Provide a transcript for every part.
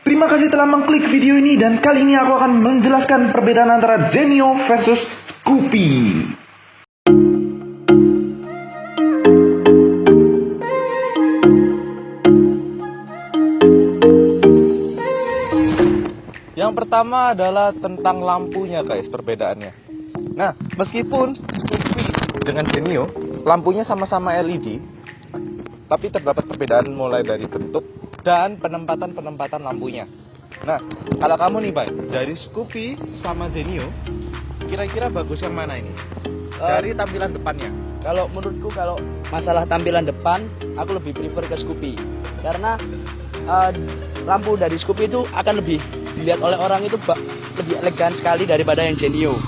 Terima kasih telah mengklik video ini dan kali ini aku akan menjelaskan perbedaan antara Genio versus Scoopy. Yang pertama adalah tentang lampunya guys, perbedaannya. Nah, meskipun Scoopy dengan Genio lampunya sama-sama LED, tapi terdapat perbedaan mulai dari bentuk dan penempatan lampunya. Nah, kalau kamu nih Bay, dari Scoopy sama Genio, kira-kira bagus yang mana ini? Dari tampilan depannya. Kalau menurutku, kalau masalah tampilan depan, aku lebih prefer ke Scoopy. Karena lampu dari Scoopy itu akan lebih dilihat oleh orang itu lebih elegan sekali daripada yang Genio.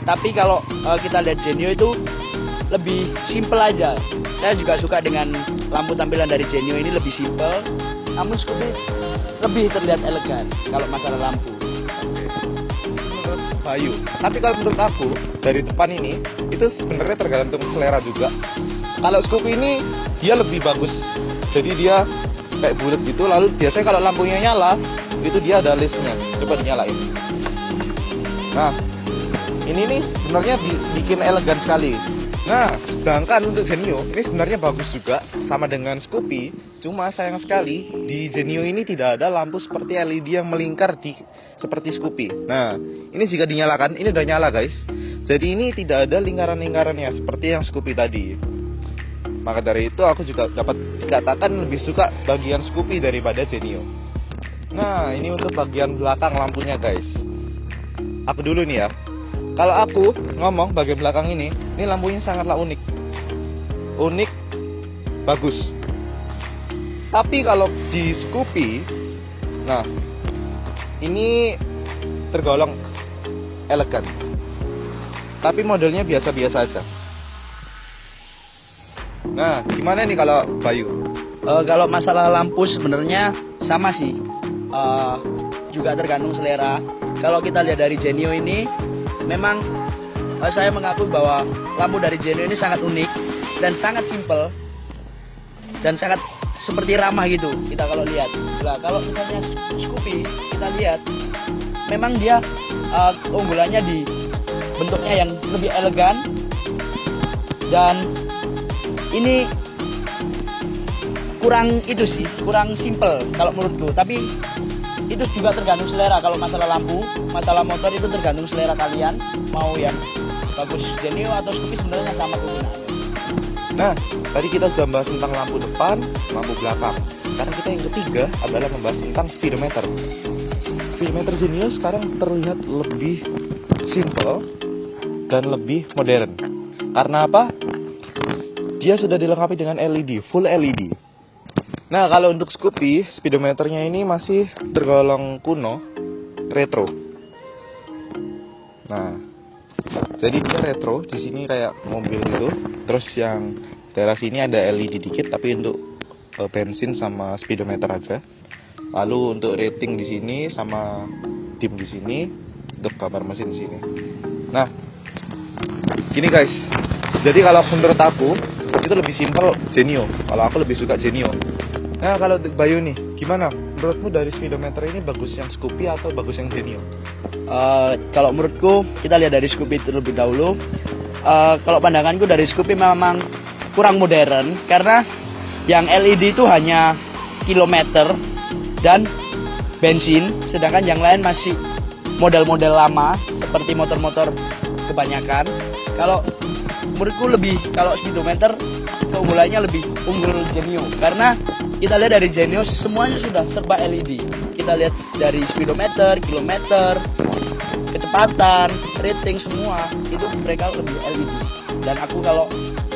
Tapi kalau kita lihat Genio itu lebih simple aja. Saya juga suka dengan lampu tampilan dari Genio ini lebih simple, namun Scoopy lebih terlihat elegan kalau masalah lampu. Menurut Bayu, tapi kalau menurut aku dari depan ini itu sebenarnya tergantung selera juga. Kalau Scoopy ini dia lebih bagus, jadi dia kayak bulat gitu. Lalu biasanya kalau lampunya nyala itu dia ada listnya. Coba dinyalain. Nah, ini nih sebenarnya bikin elegan sekali. Nah, sedangkan untuk Genio ini sebenarnya bagus juga sama dengan Scoopy, cuma sayang sekali di Genio ini tidak ada lampu seperti LED yang melingkar seperti Scoopy. Nah, ini jika dinyalakan, ini udah nyala guys. Jadi ini tidak ada lingkaran-lingkarannya seperti yang Scoopy tadi. Maka dari itu aku juga dapat dikatakan lebih suka bagian Scoopy daripada Genio. Nah, ini untuk bagian belakang lampunya guys. Aku dulu nih ya. Kalau aku ngomong bagian belakang ini lampunya sangatlah unik. Unik, bagus. Tapi kalau di Scoopy, nah ini tergolong elegan. Tapi modelnya biasa-biasa aja. Nah, gimana nih kalau Bayu? Kalau masalah lampu sebenarnya sama sih. Juga tergantung selera. Kalau kita lihat dari Genio ini, memang saya mengakui bahwa lampu dari Genio ini sangat unik dan sangat simple dan sangat seperti ramah gitu kita kalau lihat. Nah, kalau misalnya Scoopy kita lihat, memang dia keunggulannya di bentuknya yang lebih elegan dan ini kurang itu sih, kurang simple kalau menurutku. Tapi itu juga tergantung selera. Kalau masalah lampu, masalah motor itu tergantung selera kalian. Mau yang bagus Genio atau Scoopy sebenarnya sama kegunaannya. Nah, tadi kita sudah membahas tentang lampu depan, lampu belakang. Sekarang kita yang ketiga adalah membahas tentang speedometer. Speedometer Genio sekarang terlihat lebih simple dan lebih modern. Karena apa? Dia sudah dilengkapi dengan LED, full LED. Nah, kalau untuk Scoopy, speedometernya ini masih tergolong kuno, retro. Nah, jadi dia retro, di sini kayak mobil gitu. Terus yang daerah sini ada LED dikit, tapi untuk bensin sama speedometer aja. Lalu untuk rating di sini sama dim di sini, untuk gambar mesin di sini. Nah, gini guys. Jadi kalau menurut aku itu lebih simpel Genio. Kalau aku lebih suka Genio. Nah, kalau Bayu nih, gimana? Menurutmu dari speedometer ini bagus yang Scoopy atau bagus yang Genio? Kalau menurutku, kita lihat dari Scoopy terlebih dahulu. Kalau pandanganku dari Scoopy memang kurang modern, karena yang LED itu hanya kilometer dan bensin, sedangkan yang lain masih model-model lama seperti motor-motor kebanyakan. Kalau menurutku kalau speedometer keunggulannya lebih unggul Genio, karena kita lihat dari Genio semuanya sudah serba LED. Kita lihat dari speedometer, kilometer, kecepatan, rating, semua itu mereka lebih LED. Dan aku kalau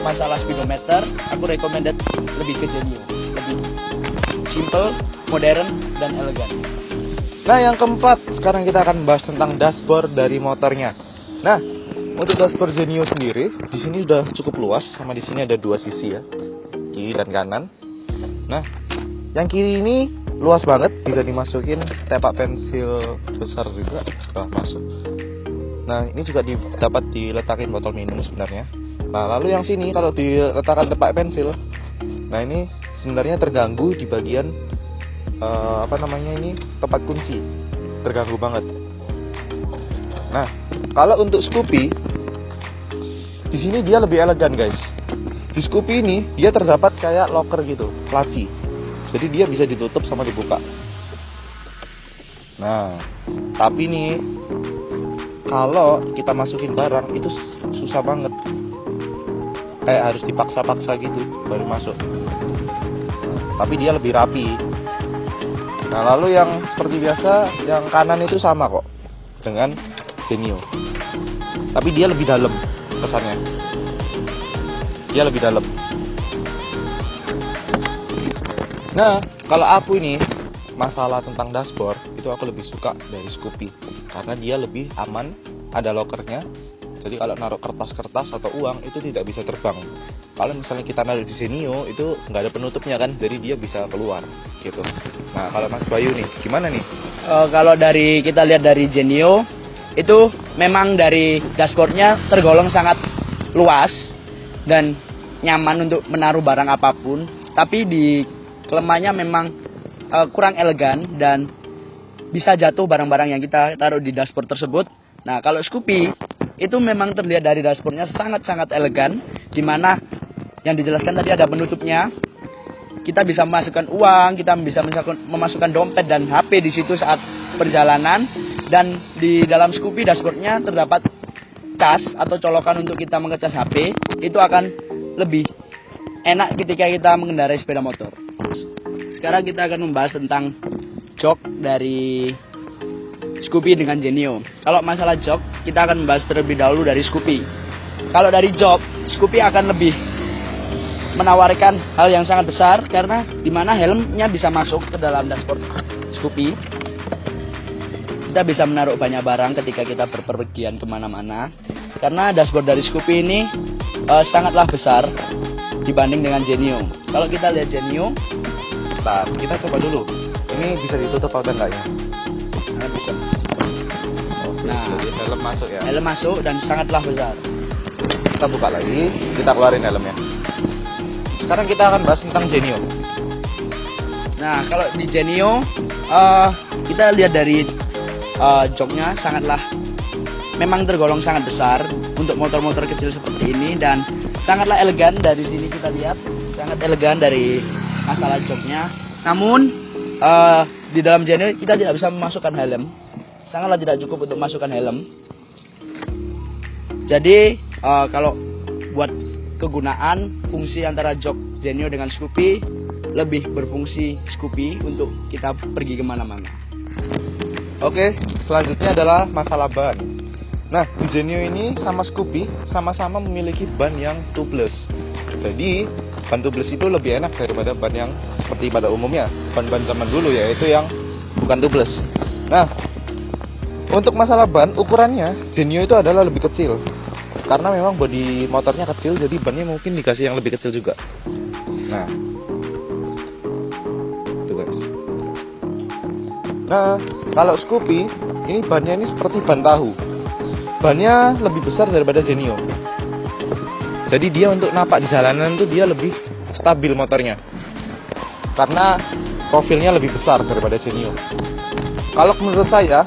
masalah speedometer, aku recommended lebih ke Genio, lebih simple, modern, dan elegan. Nah, yang keempat, sekarang kita akan bahas tentang dashboard dari motornya. Nah, untuk dashboard Genio sendiri, di sini sudah cukup luas, sama di sini ada dua sisi ya, kiri dan kanan. Nah, yang kiri ini luas banget, bisa dimasukin tepak pensil besar juga, masuk. Nah, ini juga dapat diletakin botol minum sebenarnya. Nah, lalu yang sini kalau diletakkan tepak pensil, nah ini sebenarnya terganggu di bagian apa namanya ini, tempat kunci, terganggu banget. Nah, kalau untuk Scoopy di sini dia lebih elegan guys. Di Scoopy ini dia terdapat kayak locker gitu, laci. Jadi dia bisa ditutup sama dibuka. Nah, tapi nih kalau kita masukin barang itu susah banget. Kayak harus dipaksa-paksa gitu baru masuk. Tapi dia lebih rapi. Nah, lalu yang seperti biasa, yang kanan itu sama kok dengan Genio. Tapi dia lebih dalam kesannya. Dia lebih dalam. Nah, kalau aku ini masalah tentang dashboard itu aku lebih suka dari Scoopy karena dia lebih aman, ada lockernya. Jadi kalau naruh kertas-kertas atau uang itu tidak bisa terbang. Kalau misalnya kita naruh di Genio itu nggak ada penutupnya kan, jadi dia bisa keluar gitu. Nah, kalau Mas Bayu nih, gimana nih? Kalau dari kita lihat dari Genio itu memang dari dashboardnya tergolong sangat luas dan nyaman untuk menaruh barang apapun. Tapi di kelemahannya memang kurang elegan dan bisa jatuh barang-barang yang kita taruh di dashboard tersebut. Nah, kalau Scoopy itu memang terlihat dari dashboardnya sangat-sangat elegan, di mana yang dijelaskan tadi ada penutupnya. Kita bisa memasukkan uang, kita bisa memasukkan dompet dan HP di situ saat perjalanan. Dan di dalam Scoopy dashboardnya terdapat cas atau colokan untuk kita mengecas HP. Itu akan lebih enak ketika kita mengendarai sepeda motor. Sekarang kita akan membahas tentang jok dari Scoopy dengan Genio. Kalau masalah jok, kita akan membahas terlebih dahulu dari Scoopy. Kalau dari jok, Scoopy akan lebih menawarkan hal yang sangat besar karena dimana helmnya bisa masuk ke dalam dashboard Scoopy. Kita bisa menaruh banyak barang ketika kita berpergian kemana-mana. Karena dashboard dari Scoopy ini sangatlah besar dibanding dengan Genio. Kalau kita lihat Genio, Kita coba dulu. Ini bisa ditutup atau enggak ya? sangat bisa. Nah, jadi helm masuk ya. Helm masuk dan sangatlah besar. Kita buka lagi, kita keluarin helmnya. Sekarang kita akan bahas tentang Genio. Nah, kalau di Genio kita lihat dari joknya sangatlah memang tergolong sangat besar untuk motor-motor kecil seperti ini dan sangatlah elegan. Dari sini kita lihat sangat elegan dari masalah joknya. Namun di dalam Genio kita tidak bisa memasukkan helm, sangatlah tidak cukup untuk masukkan helm. Jadi kalau buat kegunaan fungsi antara jok Genio dengan Scoopy, lebih berfungsi Scoopy untuk kita pergi kemana-mana. Oke, selanjutnya adalah masalah ban. Nah, di Genio ini sama Scoopy sama-sama memiliki ban yang tubeless. Jadi, ban tubeless itu lebih enak daripada ban yang seperti pada umumnya, ban-ban zaman dulu yaitu yang bukan tubeless. Nah, untuk masalah ban, ukurannya Genio itu adalah lebih kecil. Karena memang bodi motornya kecil, jadi bannya mungkin dikasih yang lebih kecil juga. Nah, itu guys. Nah, kalau Scoopy, ini bannya ini seperti ban tahu. Bannya lebih besar daripada Genio. Jadi dia untuk napak di jalanan itu dia lebih stabil motornya. Karena profilnya lebih besar daripada Genio. Kalau menurut saya,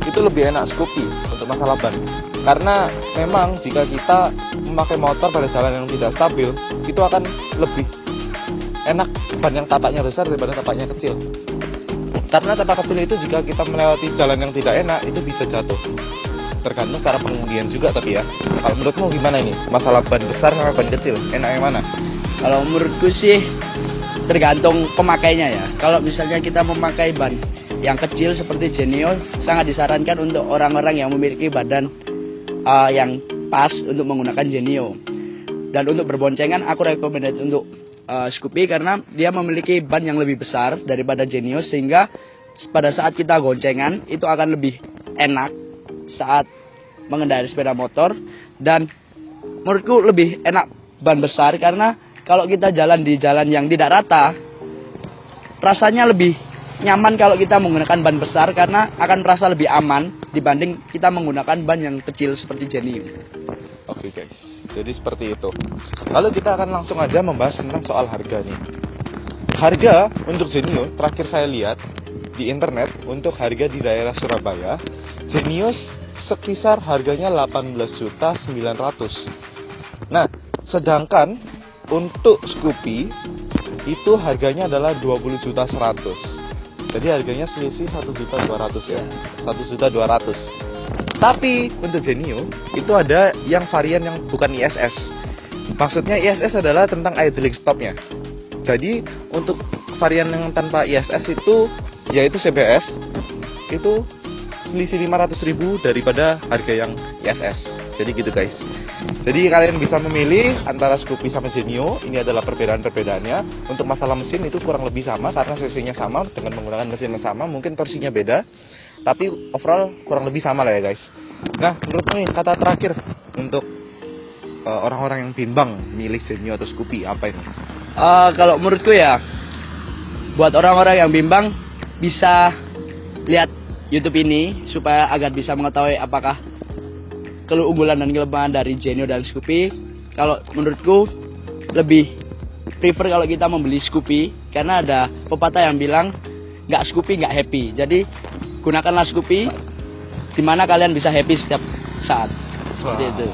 itu lebih enak Scoopy untuk masalah ban. Karena memang jika kita memakai motor pada jalan yang tidak stabil, itu akan lebih enak ban yang tapaknya besar daripada tapaknya kecil. Karena tapak kecil itu jika kita melewati jalan yang tidak enak, itu bisa jatuh. Tergantung cara pengemudian juga tapi ya. Kalau menurutmu gimana ini? Masalah ban besar sama ban kecil, enak yang mana? Kalau menurutku sih tergantung pemakainya ya. Kalau misalnya kita memakai ban yang kecil seperti Genio, sangat disarankan untuk orang-orang yang memiliki badan yang pas untuk menggunakan Genio. Dan untuk berboncengan aku rekomendasi untuk Scoopy karena dia memiliki ban yang lebih besar daripada Genio, sehingga pada saat kita goncengan itu akan lebih enak saat mengendarai sepeda motor. Dan menurutku lebih enak ban besar karena kalau kita jalan di jalan yang tidak rata, rasanya lebih nyaman kalau kita menggunakan ban besar karena akan merasa lebih aman dibanding kita menggunakan ban yang kecil seperti Genio. Oke guys, jadi seperti itu. Lalu kita akan langsung aja membahas tentang soal harga nih. harga untuk Genio terakhir saya lihat di internet, untuk harga di daerah Surabaya, Genio sekitar harganya 18.900.000. Nah, sedangkan untuk Scoopy itu harganya adalah 20.100.000. Jadi harganya selisih 1.200.000 ya. 1.200.000. Tapi untuk Genio itu ada yang varian yang bukan ISS. Maksudnya ISS adalah tentang idling stopnya. Jadi untuk varian yang tanpa ISS itu yaitu CBS itu selisih 500.000 daripada harga yang ISS. Jadi gitu guys. Jadi kalian bisa memilih antara Scoopy sama Genio. Ini adalah perbedaan-perbedaannya. Untuk masalah mesin itu kurang lebih sama karena cc-nya sama dengan menggunakan mesin yang sama. Mungkin torsinya beda, tapi overall kurang lebih sama lah ya guys. Nah, menurutmu nih kata terakhir untuk orang-orang yang bimbang milih Genio atau Scoopy apa ini? Kalau menurutku ya, buat orang-orang yang bimbang bisa lihat YouTube ini supaya agar bisa mengetahui apakah keunggulan dan kelemahan dari Genio dan Scoopy. Kalau menurutku lebih prefer kalau kita membeli Scoopy karena ada pepatah yang bilang nggak Scoopy nggak happy. Jadi gunakanlah Scoopy dimana kalian bisa happy setiap saat. Seperti itu.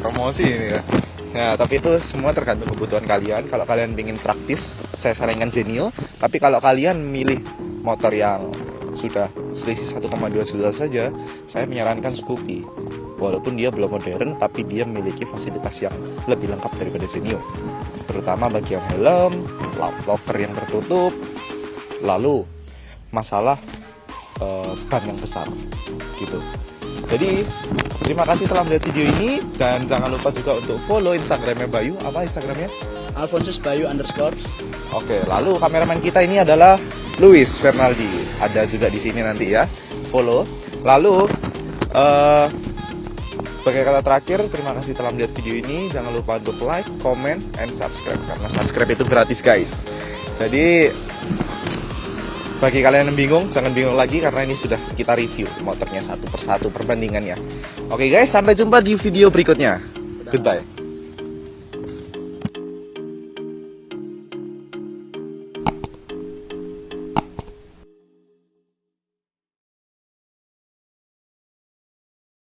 Promosi ini ya. Nah, tapi itu semua tergantung kebutuhan kalian. Kalau kalian ingin praktis, saya sarankan Genio. Tapi kalau kalian milih motor yang sudah selisih 1,2 juta saja, saya menyarankan Scoopy. Walaupun dia belum modern, tapi dia memiliki fasilitas yang lebih lengkap daripada Genio. Terutama bagi yang helm, locker yang tertutup, lalu masalah ban yang besar, gitu. Jadi, terima kasih telah melihat video ini. Dan jangan lupa juga untuk follow Instagramnya Bayu. Apa Instagramnya? Alphonsus_Bayu_. Oke, lalu kameramen kita ini adalah Luis Fernaldi. Ada juga di sini nanti ya. Follow. Lalu sebagai kata terakhir, terima kasih telah melihat video ini. Jangan lupa untuk like, comment, and subscribe. Karena subscribe itu gratis guys. Jadi bagi kalian yang bingung, jangan bingung lagi karena ini sudah kita review motornya satu persatu perbandingannya. Oke guys, sampai jumpa di video berikutnya. Goodbye.